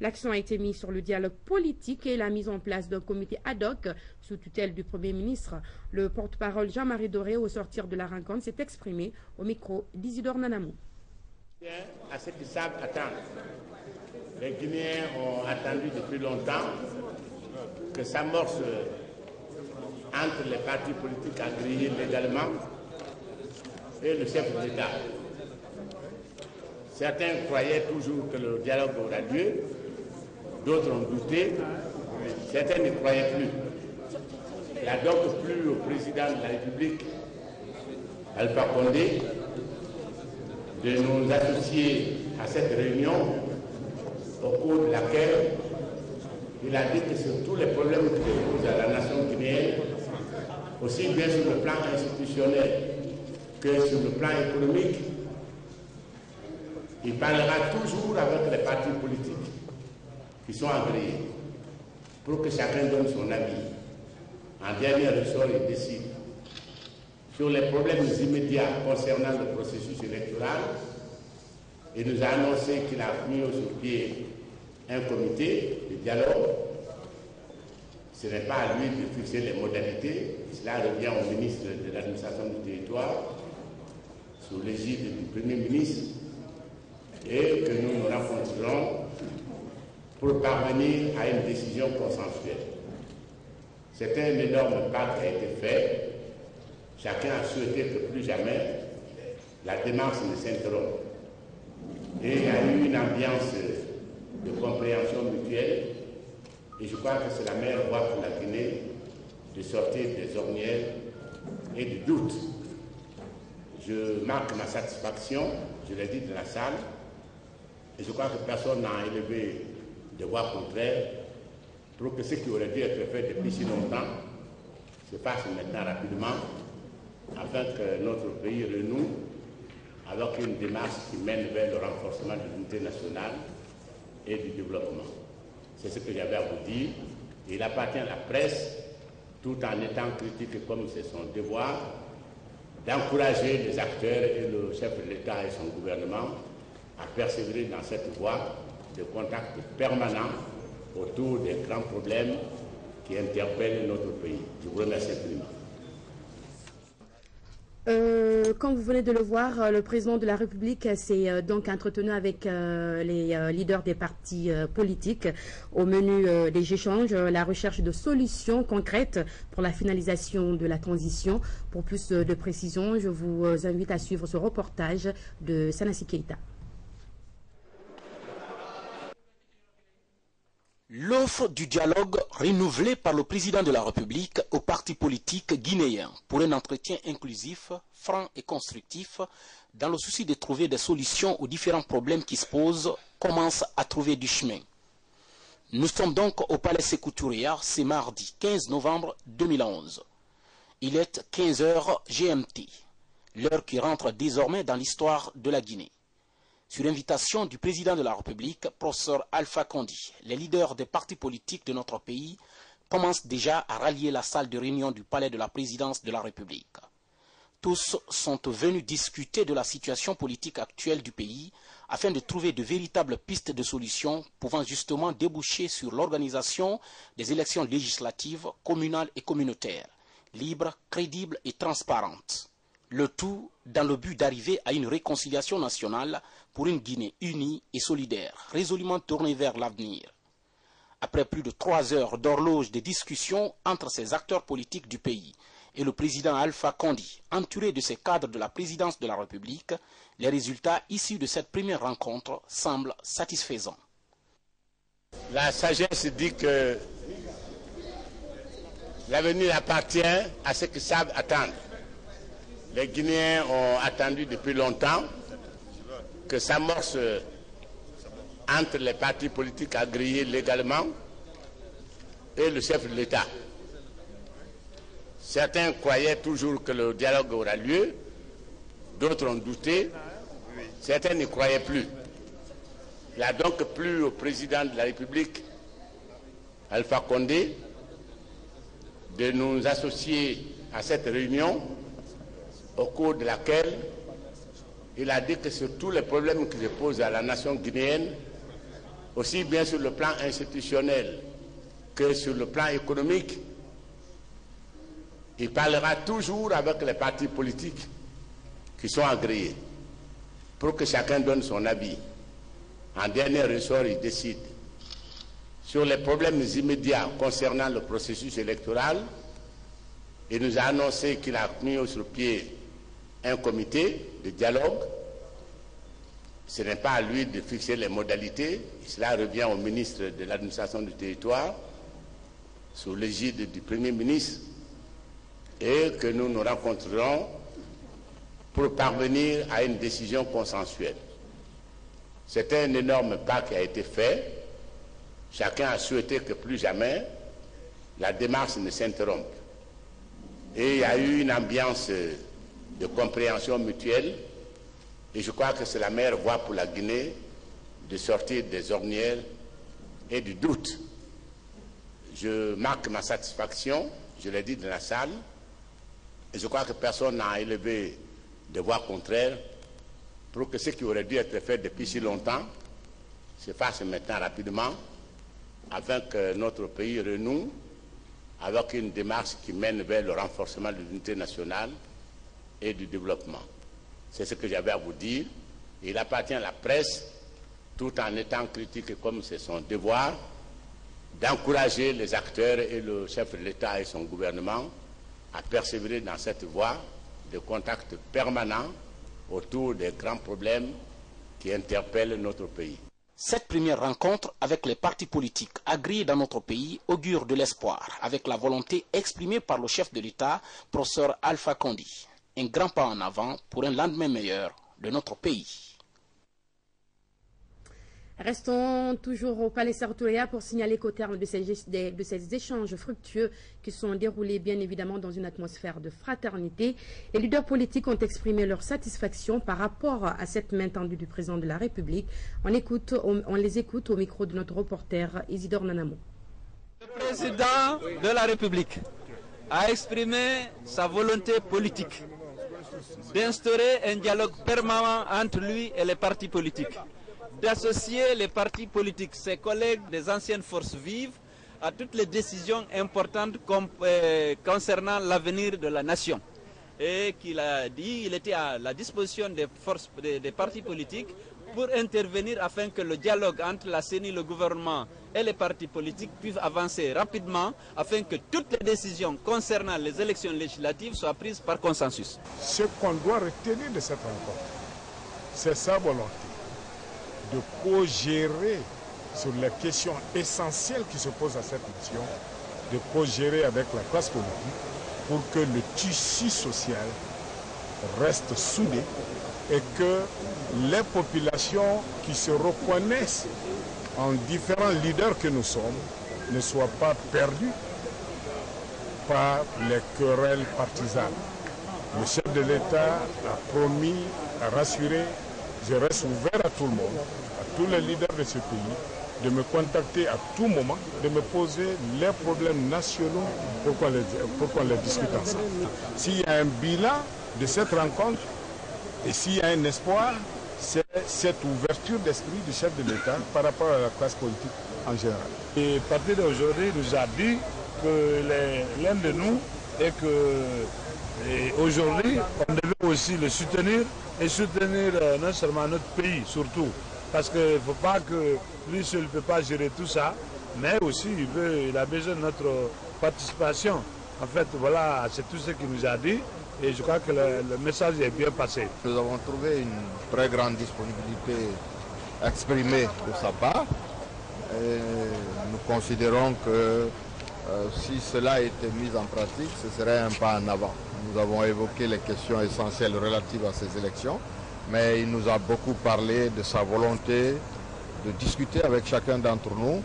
L'accent a été mis sur le dialogue politique et la mise en place d'un comité ad hoc sous tutelle du Premier ministre. Le porte-parole Jean-Marie Doré, au sortir de la rencontre, s'est exprimé au micro d'Isidore Nanamou. À ceux qui savent attendre. Les Guinéens ont attendu depuis longtemps que s'amorce entre les partis politiques agréés légalement et le chef de l'État. Certains croyaient toujours que le dialogue aura lieu, d'autres ont douté, certains ne croyaient plus. Il n'a donc plu au président de la République, Alpha Condé, de nous associer à cette réunion au cours de laquelle il a dit que sur tous les problèmes qui posent à la nation guinéenne, aussi bien sur le plan institutionnel que sur le plan économique, il parlera toujours avec les partis politiques qui sont agréés pour que chacun donne son avis. En dernier ressort, il décide. Sur les problèmes immédiats concernant le processus électoral, il nous a annoncé qu'il a mis sur pied un comité de dialogue. Ce n'est pas à lui de fixer les modalités, cela revient au ministre de l'administration du territoire, sous l'égide du Premier ministre, et que nous nous rencontrerons pour parvenir à une décision consensuelle. C'est un énorme pas qui a été fait. Chacun a souhaité que plus jamais la démarche ne s'interrompe. Et il y a eu une ambiance de compréhension mutuelle. Et je crois que c'est la meilleure voie pour la Guinée de sortir des ornières et du doute. Je marque ma satisfaction, je l'ai dit dans la salle, et je crois que personne n'a élevé de voix contraire pour que ce qui aurait dû être fait depuis si longtemps se fasse maintenant rapidement, afin que notre pays renoue avec une démarche qui mène vers le renforcement de l'unité nationale et du développement. C'est ce que j'avais à vous dire. Il appartient à la presse, tout en étant critique comme c'est son devoir, d'encourager les acteurs et le chef de l'État et son gouvernement à persévérer dans cette voie de contact permanent autour des grands problèmes qui interpellent notre pays. Je vous remercie infiniment. Comme vous venez de le voir, le président de la République s'est donc entretenu avec les leaders des partis politiques au menu des échanges, la recherche de solutions concrètes pour la finalisation de la transition. Pour plus de précisions, je vous invite à suivre ce reportage de Sanassi Keita. L'offre du dialogue renouvelée par le président de la République aux partis politiques guinéens pour un entretien inclusif, franc et constructif dans le souci de trouver des solutions aux différents problèmes qui se posent commence à trouver du chemin. Nous sommes donc au Palais Sékou Touré ce mardi 15 novembre 2011. Il est 15h GMT, l'heure qui rentre désormais dans l'histoire de la Guinée. Sur invitation du président de la République, professeur Alpha Condé, les leaders des partis politiques de notre pays commencent déjà à rallier la salle de réunion du palais de la présidence de la République. Tous sont venus discuter de la situation politique actuelle du pays afin de trouver de véritables pistes de solutions pouvant justement déboucher sur l'organisation des élections législatives, communales et communautaires, libres, crédibles et transparentes. Le tout dans le but d'arriver à une réconciliation nationale pour une Guinée unie et solidaire, résolument tournée vers l'avenir. Après plus de 3 heures d'horloge de discussions entre ces acteurs politiques du pays et le président Alpha Condé, entouré de ses cadres de la présidence de la République, les résultats issus de cette première rencontre semblent satisfaisants. La sagesse dit que l'avenir appartient à ceux qui savent attendre. Les Guinéens ont attendu depuis longtemps que s'amorce entre les partis politiques agréés légalement et le chef de l'État. Certains croyaient toujours que le dialogue aura lieu, d'autres ont douté, certains n'y croyaient plus. Il a donc plu au président de la République, Alpha Condé, de nous associer à cette réunion au cours de laquelle il a dit que sur tous les problèmes qui se posent à la nation guinéenne, aussi bien sur le plan institutionnel que sur le plan économique. Il parlera toujours avec les partis politiques qui sont agréés pour que chacun donne son avis. En dernier ressort, il décide. Sur les problèmes immédiats concernant le processus électoral, il nous a annoncé qu'il a mis sur pied un comité de dialogue. Ce n'est pas à lui de fixer les modalités, cela revient au ministre de l'administration du territoire, sous l'égide du Premier ministre, et que nous nous rencontrerons pour parvenir à une décision consensuelle. C'est un énorme pas qui a été fait. Chacun a souhaité que plus jamais la démarche ne s'interrompe. Et il y a eu une ambiance de compréhension mutuelle, et je crois que c'est la meilleure voie pour la Guinée de sortir des ornières et du doute. Je marque ma satisfaction, je l'ai dit dans la salle, et je crois que personne n'a élevé de voix contraire pour que ce qui aurait dû être fait depuis si longtemps se fasse maintenant rapidement, afin que notre pays renoue avec une démarche qui mène vers le renforcement de l'unité nationale et du développement. C'est ce que j'avais à vous dire. Il appartient à la presse, tout en étant critique comme c'est son devoir, d'encourager les acteurs et le chef de l'État et son gouvernement à persévérer dans cette voie de contact permanent autour des grands problèmes qui interpellent notre pays. Cette première rencontre avec les partis politiques agréés dans notre pays augure de l'espoir, avec la volonté exprimée par le chef de l'État, professeur Alpha Condé. Un grand pas en avant pour un lendemain meilleur de notre pays. Restons toujours au Palais Sartoria pour signaler qu'au terme de ces échanges fructueux qui sont déroulés bien évidemment dans une atmosphère de fraternité, les leaders politiques ont exprimé leur satisfaction par rapport à cette main tendue du président de la République. On les écoute au micro de notre reporter Isidore Nanamo. Le président de la République a exprimé sa volonté politique d'instaurer un dialogue permanent entre lui et les partis politiques, d'associer les partis politiques, ses collègues des anciennes forces vives, à toutes les décisions importantes concernant l'avenir de la nation. Et qu'il a dit, il était à la disposition des partis politiques pour intervenir afin que le dialogue entre la CENI, le gouvernement et les partis politiques puissent avancer rapidement afin que toutes les décisions concernant les élections législatives soient prises par consensus. Ce qu'on doit retenir de cette rencontre, c'est sa volonté de co-gérer sur les questions essentielles qui se posent à cette nation, de co-gérer avec la classe politique pour que le tissu social reste soudé et que les populations qui se reconnaissent en différents leaders que nous sommes ne soient pas perdues par les querelles partisanes. Le chef de l'État a promis à rassurer, je reste ouvert à tout le monde, à tous les leaders de ce pays, de me contacter à tout moment, de me poser les problèmes nationaux pour qu'on les discute ensemble. S'il y a un bilan de cette rencontre et s'il y a un espoir, c'est cette ouverture d'esprit du chef de l'État par rapport à la classe politique en général. Et à partir d'aujourd'hui, il nous a dit que l'un de nous et que aujourd'hui, on devait aussi le soutenir et soutenir non seulement notre pays, surtout. Parce qu'il ne faut pas que lui seul ne peut pas gérer tout ça, mais aussi il a besoin de notre participation. En fait, voilà, c'est tout ce qu'il nous a dit et je crois que le message est bien passé. Nous avons trouvé une très grande disponibilité exprimée de sa part. Et nous considérons que si cela était mis en pratique, ce serait un pas en avant. Nous avons évoqué les questions essentielles relatives à ces élections, mais il nous a beaucoup parlé de sa volonté de discuter avec chacun d'entre nous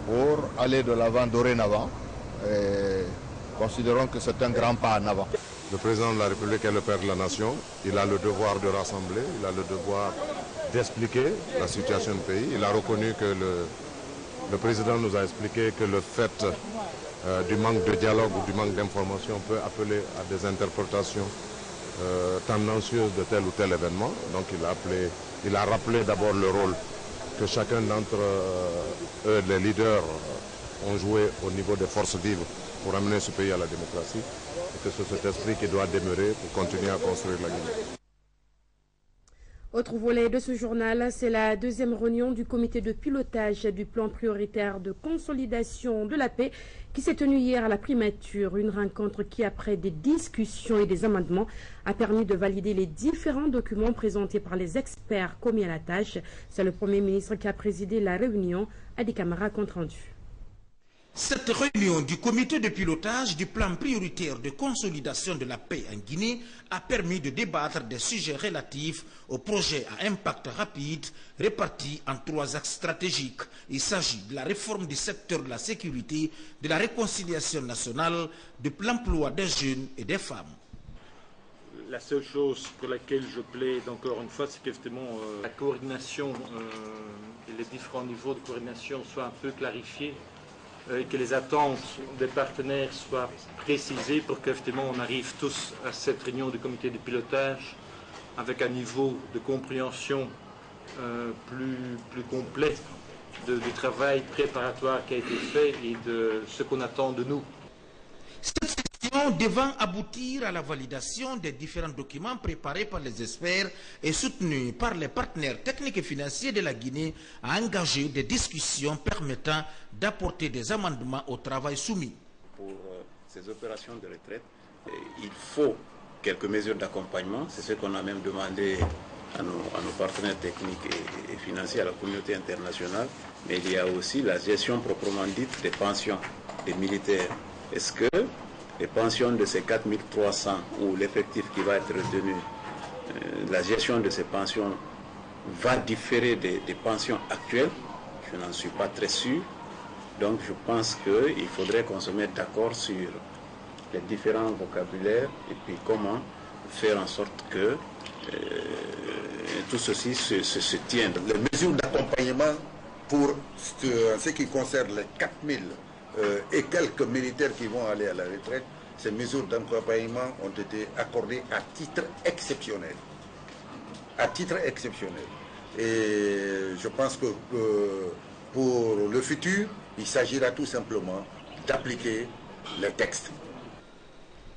pour aller de l'avant dorénavant. Et considérons que c'est un grand pas en avant. Le président de la République est le père de la nation. Il a le devoir de rassembler, il a le devoir d'expliquer la situation du pays. Il a reconnu que le président nous a expliqué que le fait du manque de dialogue ou du manque d'information peut appeler à des interprétations tendancieuses de tel ou tel événement. Donc il a rappelé d'abord le rôle que chacun d'entre eux, les leaders, ont joué au niveau des forces vives pour amener ce pays à la démocratie, et que c'est cet esprit qui doit demeurer pour continuer à construire la Guinée. Autre volet de ce journal, c'est la deuxième réunion du comité de pilotage du plan prioritaire de consolidation de la paix qui s'est tenue hier à la primature. Une rencontre qui, après des discussions et des amendements, a permis de valider les différents documents présentés par les experts commis à la tâche. C'est le Premier ministre qui a présidé la réunion. Adi Camara, compte rendu. Cette réunion du comité de pilotage du plan prioritaire de consolidation de la paix en Guinée a permis de débattre des sujets relatifs au projet à impact rapide répartis en 3 axes stratégiques. Il s'agit de la réforme du secteur de la sécurité, de la réconciliation nationale, de l'emploi des jeunes et des femmes. La seule chose pour laquelle je plaide encore une fois, c'est qu'effectivement la coordination et les différents niveaux de coordination soient un peu clarifiés. Que les attentes des partenaires soient précisées pour qu'effectivement on arrive tous à cette réunion du comité de pilotage avec un niveau de compréhension plus complet du travail préparatoire qui a été fait et de ce qu'on attend de nous. Cette session devant aboutir à la validation des différents documents préparés par les experts et soutenus par les partenaires techniques et financiers de la Guinée a engagé des discussions permettant d'apporter des amendements au travail soumis. Pour ces opérations de retraite, il faut quelques mesures d'accompagnement. C'est ce qu'on a même demandé à nos partenaires techniques et financiers, à la communauté internationale. Mais il y a aussi la gestion proprement dite des pensions des militaires. Est-ce que les pensions de ces 4300 ou l'effectif qui va être retenu, la gestion de ces pensions va différer des pensions actuelles? Je n'en suis pas très sûr. Donc je pense qu'il faudrait qu'on se mette d'accord sur les différents vocabulaires et puis comment faire en sorte que tout ceci se tienne. Les mesures d'accompagnement pour ce qui concerne les 4000 et quelques militaires qui vont aller à la retraite, ces mesures d'accompagnement ont été accordées à titre exceptionnel. À titre exceptionnel. Et je pense que pour le futur, il s'agira tout simplement d'appliquer les textes.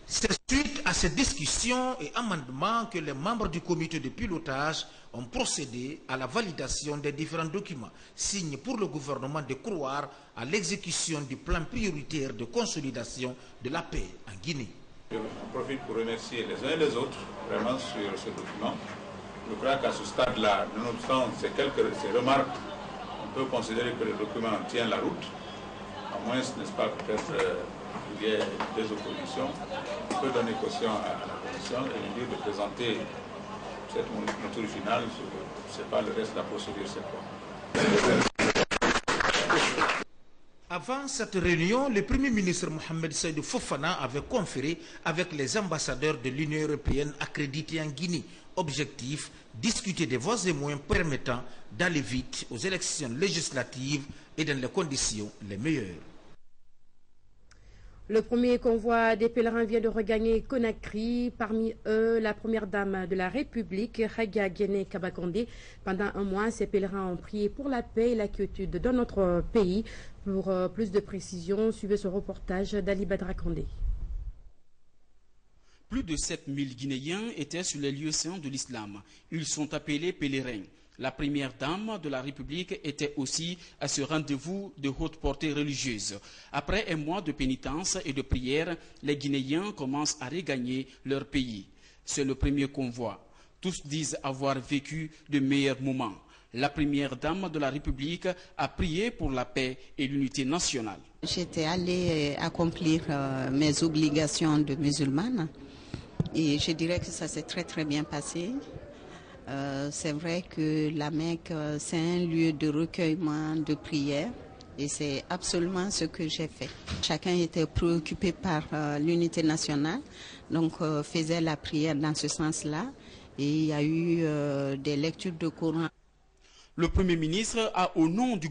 C'est suite à ces discussions et amendements que les membres du comité de pilotage ont procédé à la validation des différents documents, signe pour le gouvernement de croire à l'exécution du plan prioritaire de consolidation de la paix en Guinée. Je profite pour remercier les uns et les autres vraiment sur ce document. Je crois qu'à ce stade-là, nonobstant ces remarques, on peut considérer que le document tient la route, à moins, n'est-ce pas, peut-être qu'il y ait des oppositions. On peut donner caution à la commission et lui dire de présenter cette mouture finale. Ce n'est pas le reste de la procédure cette fois. Avant cette réunion, le Premier ministre Mohamed Seydou Fofana avait conféré avec les ambassadeurs de l'Union européenne accrédités en Guinée. Objectif, discuter des voies et moyens permettant d'aller vite aux élections législatives et dans les conditions les meilleures. Le premier convoi des pèlerins vient de regagner Conakry, parmi eux la première dame de la République, Haga Guéné Kabakonde. Pendant un mois, ces pèlerins ont prié pour la paix et la quiétude dans notre pays. Pour plus de précisions, suivez ce reportage d'Ali Badra Kandé. Plus de 7000 Guinéens étaient sur les lieux saints de l'islam. Ils sont appelés pèlerins. La première dame de la République était aussi à ce rendez-vous de haute portée religieuse. Après un mois de pénitence et de prière, les Guinéens commencent à regagner leur pays. C'est le premier convoi. Tous disent avoir vécu de meilleurs moments. La première dame de la République a prié pour la paix et l'unité nationale. J'étais allée accomplir mes obligations de musulmane et je dirais que ça s'est très bien passé. C'est vrai que la Mecque, c'est un lieu de recueillement, de prière, et c'est absolument ce que j'ai fait. Chacun était préoccupé par l'unité nationale, donc faisait la prière dans ce sens-là, et il y a eu des lectures de Coran. Le Premier ministre a, au nom du